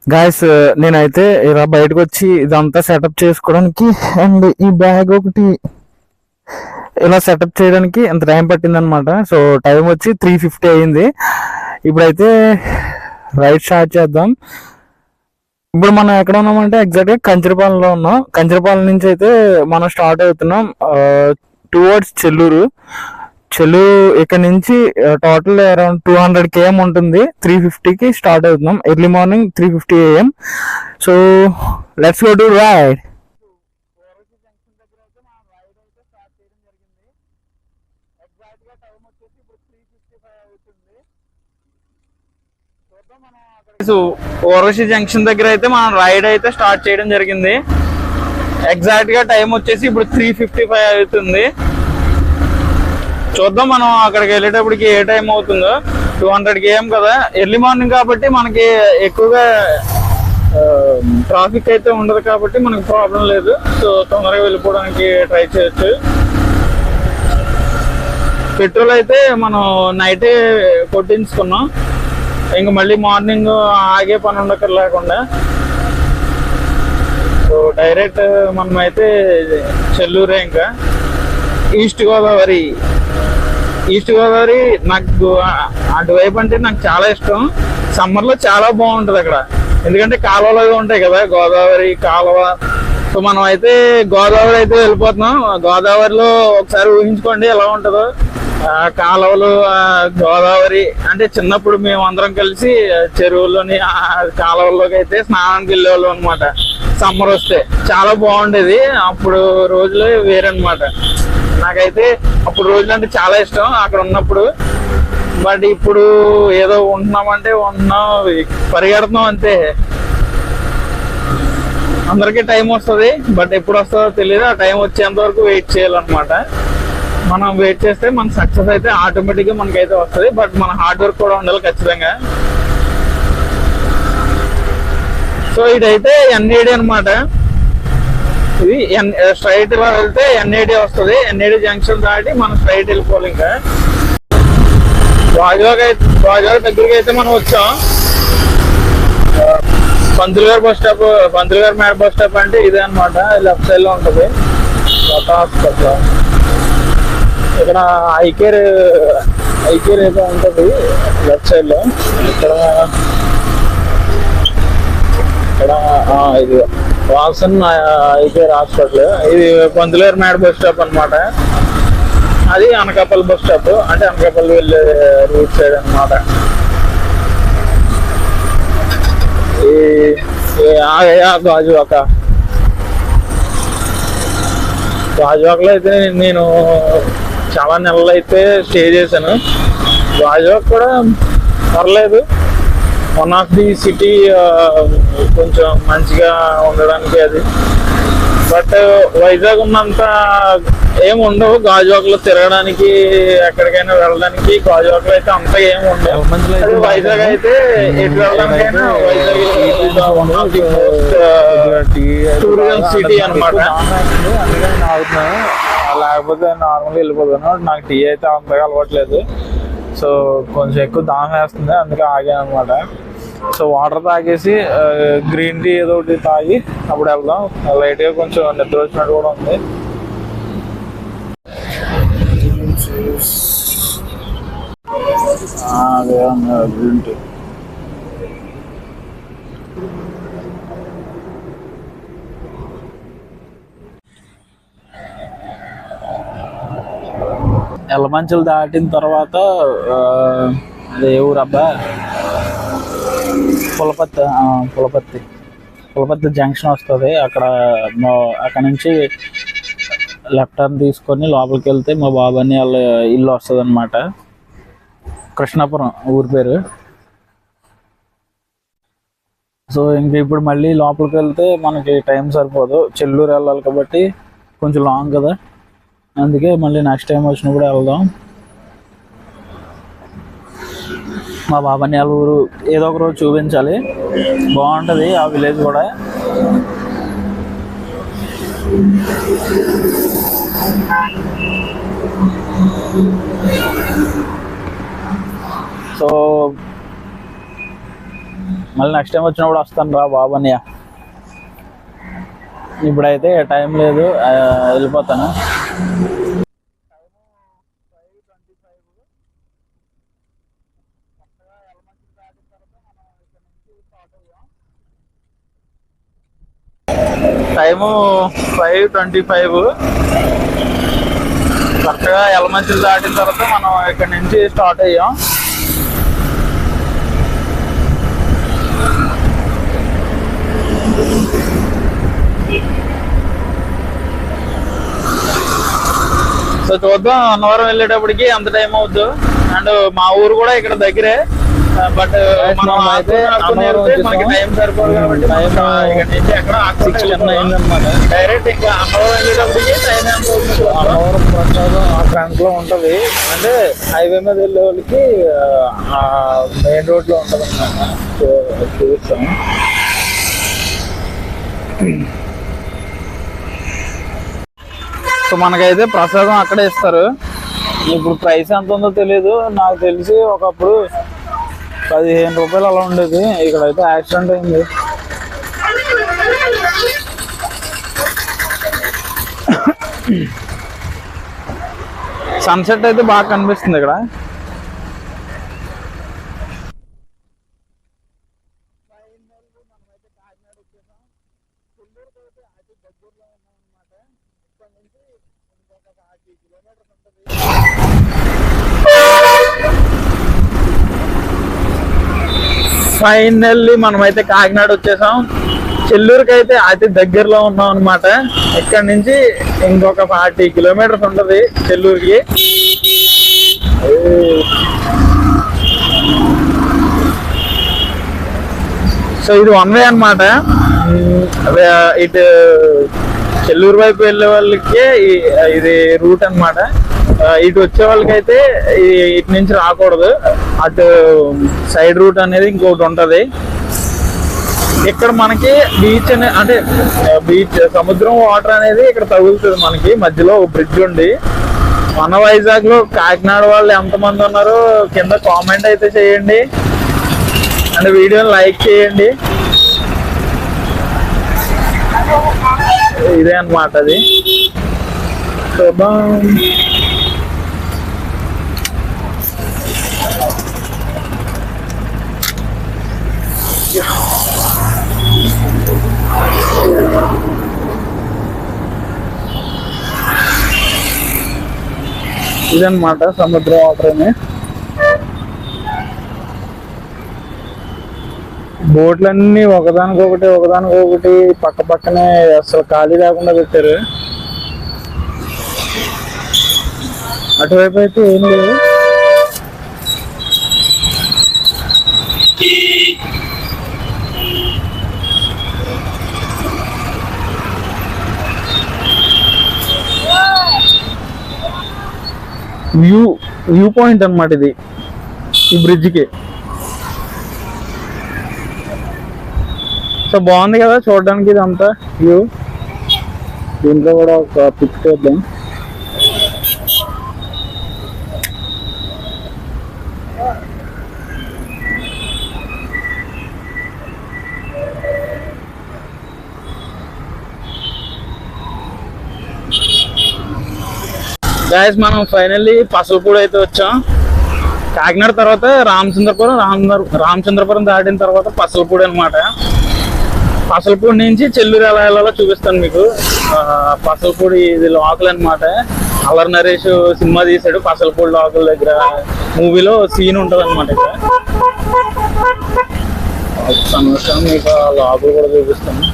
Guys, నేనైతే ఇలా బయటకు వచ్చి ఇదంతా సెటప్ చేసుకోవడానికి అండ్ ఈ బ్యాగ్ ఒకటి ఇలా సెటప్ చేయడానికి ఎంత టైం పట్టింది అనమాట. సో టైం వచ్చి 3:50 అయింది. ఇప్పుడైతే రైడ్ స్టార్ట్ చేద్దాం. ఇప్పుడు మనం ఎక్కడ ఉన్నామంటే ఎగ్జాక్ట్ గా కంచరపాలెంలో ఉన్నాం. కంచరపాలెం నుంచి అయితే మనం స్టార్ట్ అవుతున్నాం టువర్డ్స్ చెల్లూరు. ఇక్కడ నుంచి టోటల్ అరౌండ్ 200 km ఉంటుంది. 3:50కి స్టార్ట్ అవుతున్నాం. Early morning 3:50 AM. So let's go to ride. ఓరవశి జంక్షన్ దగ్గర అయితే మనం రైడ్ అయితే స్టార్ట్ చేయడం జరిగింది. ఎగ్జాక్ట్ గా టైం వచ్చేసి ఇప్పుడు 3:55 అవుతుంది. చూద్దాం మనం అక్కడికి వెళ్ళేటప్పటికి ఏ టైం అవుతుందో. 200 km కదా, ఎర్లీ మార్నింగ్ కాబట్టి మనకి ఎక్కువగా ట్రాఫిక్ అయితే ఉండదు కాబట్టి మనకి ప్రాబ్లం లేదు. సో తొందరగా వెళ్ళిపోవడానికి ట్రై చేయొచ్చు. పెట్రోల్ అయితే మనం నైటే కొట్టించుకున్నాం, ఇంక మళ్ళీ మార్నింగ్ ఆగే పని ఉండక్కర్ లేకుండా. సో డైరెక్ట్ మనమైతే చెల్లూరే. ఇంకా ఈస్ట్ గోదావరి నాకు అటువైపు అంటే నాకు చాలా ఇష్టం. సమ్మర్ లో చాలా బాగుంటది అక్కడ, ఎందుకంటే కాలువలు అవి ఉంటాయి కదా, గోదావరి కాలువ. సో మనం అయితే గోదావరి అయితే వెళ్ళిపోతున్నాం. గోదావరిలో ఒకసారి ఊహించుకోండి ఎలా ఉంటుందో కాలువలు. గోదావరి అంటే చిన్నప్పుడు మేము అందరం కలిసి చెరువుల్లోని కాలువల్లోకి అయితే స్నానానికి వెళ్ళేవాళ్ళం అనమాట. సమ్మర్ వస్తే చాలా బాగుండేది. అప్పుడు రోజులు వేరనమాట. నాకైతే అప్పుడు రోజులు అంటే చాలా ఇష్టం అక్కడ ఉన్నప్పుడు. బట్ ఇప్పుడు ఏదో ఉంటున్నామంటే ఉన్నాం, పరిగెడుతున్నాం అంతే. అందరికీ టైం వస్తుంది, బట్ ఎప్పుడు వస్తుందో తెలియదు. ఆ టైం వచ్చేంత వరకు వెయిట్ చేయాలన్నమాట. మనం వెయిట్ చేస్తే మన సక్సెస్ అయితే ఆటోమేటిక్గా మనకైతే వస్తుంది. బట్ మన హార్డ్ వర్క్ కూడా ఉండాలి ఖచ్చితంగా. సో ఇదైతే NAD అనమాట. ఇది స్ట్రైట్ గా వెళ్తే NAD వస్తుంది. NAD జంక్షన్ దాటి మనం స్ట్రైట్ వెళ్ళిపోవాలి. ఇంకా గాజువాక దగ్గరికి అయితే మనం వచ్చాం. పంతులు గారి మేడ బస్ స్టాప్ అంటే ఇదే అనమాట. లెఫ్ట్ సైడ్ లో ఉంటుంది హాస్పిటల్. ఇక్కడ ఐకేర్ అయితే ఉంటుంది లెఫ్ట్ సైడ్ లో. ఇక్కడ ఇది వాసన్ ఐకేర్ హాస్పిటల్. ఇది పంతులు గారి మేడ బస్ స్టాప్ అనమాట. అది అనకాపల్లి బస్ స్టాప్, అంటే అనకాపల్లి వెళ్ళే రూట్ సైడ్ అనమాట. గాజువాకలో అయితే నేను చాలా నెలలు అయితే స్టే చేశాను. గాజువాక కూడా పర్లేదు, వన్ ఆఫ్ ది సిటీ, కొంచెం మంచిగా ఉండడానికి అది. బట్ వైజాగ్ ఉన్నంత ఏమి ఉండవు గాజువాకలో తిరగడానికి. ఎక్కడికైనా వెళ్ళడానికి గాజువాకలో అయితే అంత ఏమి ఉండవు. వైజాగ్ అయితే ఎటు వెళ్ళడానికైనా టూరిజం సిటీ అనమాట. లేకపోతే నార్మల్గా వెళ్ళిపోతాను. నాకు టీ అయితే అంతగా అలవాట్లేదు. సో కొంచెం ఎక్కువ దాహం వేస్తుంది, అందుకే ఆగాను అనమాట. సో వాటర్ తాగేసి గ్రీన్ టీ ఏదో ఒకటి తాగి అప్పుడు వెళ్దాం. లైట్గా కొంచెం నిద్ర వచ్చినట్టు కూడా ఉంది. అదే గ్రీన్ టీ. ఎల్లమంచులు దాటిన తర్వాత అదే ఊరబ్బా పులపత్తి జంక్షన్ వస్తుంది. అక్కడ నుంచి లెఫ్ట్ టర్న్ తీసుకొని లోపలికి వెళ్తే మా బాబాని వాళ్ళ ఇల్లు వస్తుంది అనమాట. కృష్ణాపురం ఊరి పేరు. సో ఇంక ఇప్పుడు మళ్ళీ లోపలికి వెళ్తే మనకి టైం సరిపోదు. చెల్లూరు వెళ్ళాలి కాబట్టి కొంచెం లాంగ్ కదా, అందుకే మళ్ళీ నెక్స్ట్ టైం వచ్చినప్పుడు వెళ్దాం. మా బాబాని వాళ్ళ ఊరు ఏదో ఒక రోజు చూపించాలి, బాగుంటుంది ఆ విలేజ్ కూడా. సో మళ్ళీ నెక్స్ట్ టైం వచ్చినప్పుడు వస్తాను రా బాబు అన్నయ్య. ఇప్పుడైతే టైం లేదు, వెళ్ళిపోతాను. టైము 5:25. కరెక్ట్గా ఎలమంచిలు దాటిన తర్వాత మనం ఇక్కడ నుంచి స్టార్ట్ అయ్యాం. సో చూద్దాం అన్నవరం వెళ్ళేటప్పటికి ఎంత టైం అవుద్దు. అండ్ మా ఊరు కూడా ఇక్కడ దగ్గరే, బట్ మనం మనకి టైం సరిపోదు కాబట్టి డైరెక్ట్ ఇంకా అన్నవరం వెళ్ళేటప్పటికి టైం ఎంత అవుతుంది. అన్నవరం ప్రసాదం ఆ ఫ్రంట్ లో ఉంటది, అంటే హైవే మీద వెళ్ళే వాళ్ళకి మెయిన్ రోడ్ లో ఉంటది అన్నమాట. సో చూస్తాం. సో మనకైతే ప్రసాదం అక్కడే ఇస్తారు. ఇప్పుడు ప్రైస్ ఎంత ఉందో తెలియదు, నాకు తెలిసి ఒకప్పుడు 15 రూపాయలు అలా ఉండేది. ఇక్కడైతే యాక్సిడెంట్ అయింది. సన్సెట్ అయితే బాగా కనిపిస్తుంది ఇక్కడ. ఫైనల్లీ మనమైతే కాకినాడ వచ్చేసాం. చెల్లూరుకి అయితే అతి దగ్గరలో ఉన్నాం అనమాట. ఇక్కడ నుంచి ఇంకొక 40 కిలోమీటర్స్ ఉంటది చెల్లూరుకి. సో ఇది 1 వే అనమాట. ఇటు చెల్లూరు వైపు వెళ్ళే వాళ్ళకి ఇది రూట్ అనమాట. ఇటు వచ్చే వాళ్ళకైతే ఇటు నుంచి రాకూడదు, అటు సైడ్ రూట్ అనేది ఇంకోటి ఉంటది. ఇక్కడ మనకి బీచ్ అంటే బీచ్ సముద్రం వాటర్ అనేది ఇక్కడ తగులుతుంది మనకి. మధ్యలో బ్రిడ్జ్ ఉంది. మన వైజాగ్ లో కాకినాడ వాళ్ళు ఎంతమంది ఉన్నారో కింద కామెంట్ అయితే చేయండి, అండ్ వీడియోని లైక్ చేయండి. ఇదే అన్నమాట అది. ఇదన్నమాట సముద్ర వాటర్ అని. బోట్లన్నీ ఒకదానికొకటి పక్క పక్కనే అసలు ఖాళీ లేకుండా పెట్టారు. అటువైపు అయితే ఏం లేదు. వ్యూ పాయింట్ అన్నమాట ఇది, ఈ బ్రిడ్జ్కి. సో బాగుంది కదా చూడడానికి ఇదంతా వ్యూ. దీంట్లో కూడా ఒక పిక్ చేద్దాం. గాయస్ మనం ఫైనల్లీ పసలపూడి అయితే వచ్చాం. కాకినాడ తర్వాత రామచంద్రపురం దాటిన తర్వాత పసలపూడి అనమాట. పసలపూడి నుంచి చెల్లూరు ఎలా వెళ్ళాలో చూపిస్తాను మీకు. పసలపూడి ఇది లోకల్ అనమాట. అల్లరి నరేష్ సినిమా తీసాడు పసలపూడి లోకల్ దగ్గర. మూవీలో సీన్ ఉంటుంది అనమాట. ఇక్కడ మీకు లోకల్ కూడా చూపిస్తాను.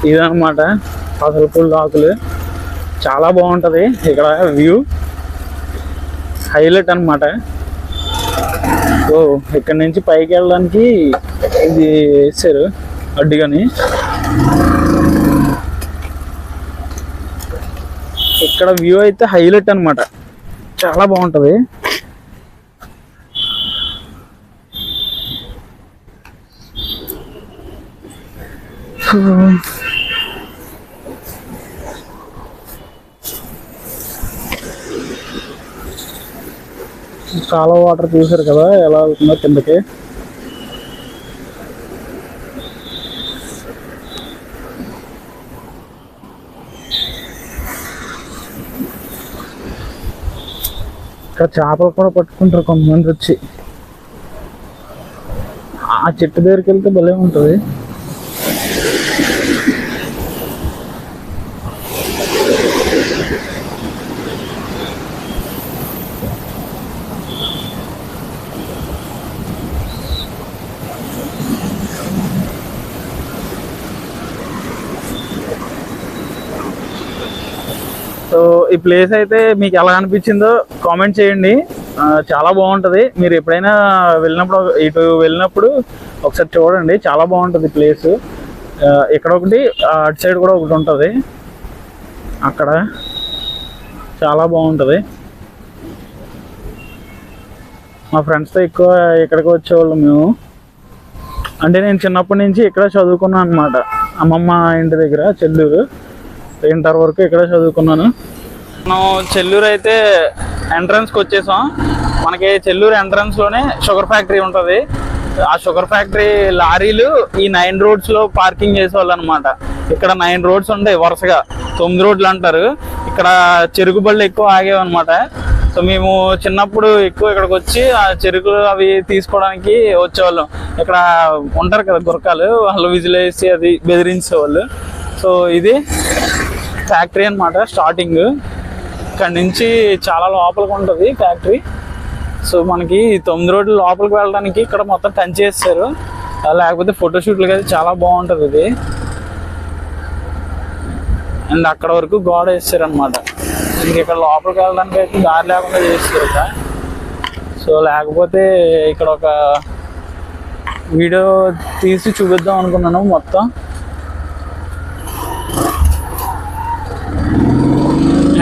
ఇదన్నమాట పసలపూడి లోకల్. చాలా బాగుంటది ఇక్కడ వ్యూ, హైలైట్ అనమాట. సో ఇక్కడ నుంచి పైకి వెళ్ళడానికి ఇది వేసారు అడ్డుగాని. ఇక్కడ వ్యూ అయితే హైలైట్ అనమాట, చాలా బాగుంటది. సో చాలా వాటర్ చూసారు కదా ఎలా అవుతుందో కిందకి. ఇక్కడ చేపలు కూడా పట్టుకుంటారు కొంతమంది వచ్చి. ఆ చెట్టు దగ్గరికి వెళ్తే భలే ఉంటుంది. సో ఈ ప్లేస్ అయితే మీకు ఎలా అనిపించిందో కామెంట్ చేయండి. చాలా బాగుంటుంది. మీరు ఎప్పుడైనా వెళ్ళినప్పుడు ఒకసారి చూడండి, చాలా బాగుంటుంది ప్లేస్. ఇక్కడ ఒకటి, అటు సైడ్ కూడా ఒకటి ఉంటుంది, అక్కడ చాలా బాగుంటుంది. మా ఫ్రెండ్స్తో ఎక్కువ ఇక్కడికి వచ్చేవాళ్ళం మేము. అంటే నేను చిన్నప్పటి నుంచి ఇక్కడ చదువుకున్నాను అనమాట, అమ్మమ్మ ఇంటి దగ్గర చెల్లూరు. ఇంటర్ వరకు ఇక్కడ చదువుకున్నాను. మనం చెల్లూరు అయితే ఎంట్రన్స్కి వచ్చేసాం. మనకి చెల్లూరు ఎంట్రన్స్లోనే షుగర్ ఫ్యాక్టరీ ఉంటుంది. ఆ షుగర్ ఫ్యాక్టరీ లారీలు ఈ 9 రోడ్స్లో పార్కింగ్ చేసేవాళ్ళు అనమాట. ఇక్కడ 9 రోడ్స్ ఉంటాయి వరుసగా, 9 రోడ్లు అంటారు. ఇక్కడ చెరుకు బళ్ళు ఎక్కువ ఆగేవన్నమాట. సో మేము చిన్నప్పుడు ఎక్కువ ఇక్కడికి వచ్చి ఆ చెరుకులు అవి తీసుకోవడానికి వచ్చేవాళ్ళం. ఇక్కడ ఉంటారు కదా గురకాలు, వాళ్ళు విజిలేసి అది బెదిరించేవాళ్ళు. సో ఇది ఫ్యాక్టరీ అనమాట స్టార్టింగ్. ఇక్కడ నుంచి చాలా లోపలికి ఉంటుంది ఫ్యాక్టరీ. సో మనకి 9 రోడ్లు లోపలికి వెళ్ళడానికి ఇక్కడ మొత్తం కంచేస్తారు. లేకపోతే ఫోటోషూట్లకి అయితే చాలా బాగుంటుంది ఇది. అండ్ అక్కడ వరకు గోడ వేస్తారు అనమాట. ఇంక ఇక్కడ లోపలికి వెళ్ళడానికి అయితే దారి లేకుండా చేస్తారు ఇక్కడ. సో లేకపోతే ఇక్కడ ఒక వీడియో తీసి చూపిద్దాం అనుకున్నాను మొత్తం.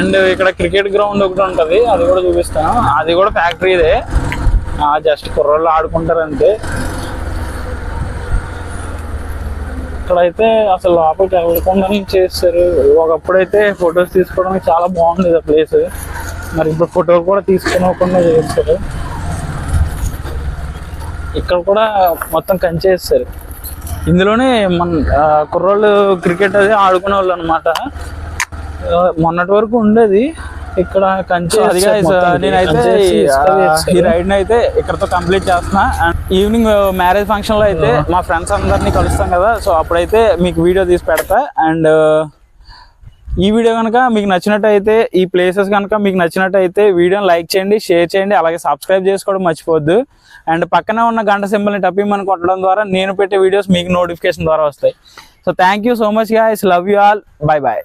అండ్ ఇక్కడ క్రికెట్ గ్రౌండ్ ఒకటి ఉంటుంది, అది కూడా చూపిస్తాను. అది కూడా ఫ్యాక్టరీదే, జస్ట్ కుర్రోళ్ళు ఆడుకుంటారు అంతే. ఇక్కడైతే అసలు లోపలికి వెళ్ళకుండా చేస్తారు. ఒకప్పుడైతే ఫొటోస్ తీసుకోవడానికి చాలా బాగుండేది ఆ ప్లేస్. మరి ఇప్పుడు ఫోటోలు కూడా తీసుకోకుండా చేస్తారు. ఇక్కడ కూడా మొత్తం కంచేస్తారు. ఇందులోనే మన కుర్రోళ్ళు క్రికెట్ అది ఆడుకునే వాళ్ళు అనమాట. మొన్నటి వరకు ఉండేది ఇక్కడ కంచె. నేనైతే ఈ రైడ్ అయితే ఇక్కడతో కంప్లీట్ చేస్తున్నా. ఈవినింగ్ మ్యారేజ్ ఫంక్షన్ లో అయితే మా ఫ్రెండ్స్ అందరినీ కలుస్తాం కదా, సో అప్పుడైతే మీకు వీడియో తీసి పెడతా. అండ్ ఈ వీడియో కనుక మీకు నచ్చినట్టయితే, ఈ ప్లేసెస్ కనుక మీకు నచ్చినట్టయితే వీడియోని లైక్ చేయండి, షేర్ చేయండి, అలాగే సబ్స్క్రైబ్ చేసుకోవడం మర్చిపోవద్దు. అండ్ పక్కనే ఉన్న గంట సింబల్ని టప్పిమని కొట్టడం ద్వారా నేను పెట్టే వీడియోస్ మీకు నోటిఫికేషన్ ద్వారా వస్తాయి. So thank you so much guys, love you all, bye bye.